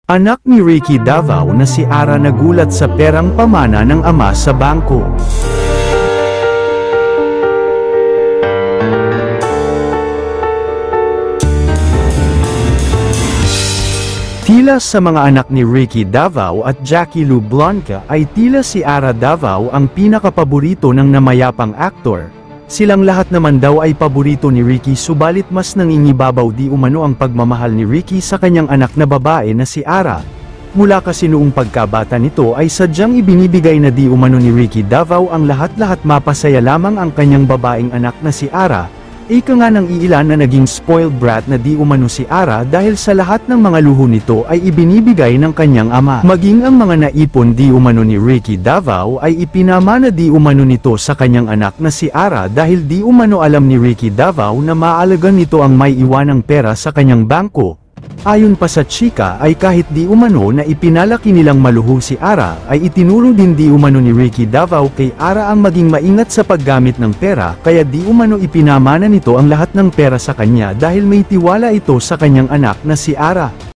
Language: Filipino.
Anak ni Ricky Davao na si Ara nagulat sa perang pamana ng ama sa bangko. Tila sa mga anak ni Ricky Davao at Jackie Lou Blanca ay tila si Ara Davao ang pinakapaborito ng namayapang aktor. Silang lahat naman daw ay paborito ni Ricky, subalit mas nangingibabaw di umano ang pagmamahal ni Ricky sa kanyang anak na babae na si Ara. Mula kasi noong pagkabata nito ay sadyang ibinibigay na di umano ni Ricky Davao ang lahat-lahat, mapasaya lamang ang kanyang babaeng anak na si Ara. Ika nga ng iilan na naging spoiled brat na di umano si Ara dahil sa lahat ng mga luho nito ay ibinibigay ng kanyang ama. Maging ang mga naipon di umano ni Ricky Davao ay ipinamana di umano nito sa kanyang anak na si Ara dahil di umano alam ni Ricky Davao na maalaga nito ang may iwanang pera sa kanyang bangko. Ayon pa sa chika ay kahit di umano na ipinalaki nilang maluho si Ara ay itinuro din di umano ni Ricky Davao kay Ara ang maging maingat sa paggamit ng pera, kaya di umano ipinamana nito ang lahat ng pera sa kanya dahil may tiwala ito sa kanyang anak na si Ara.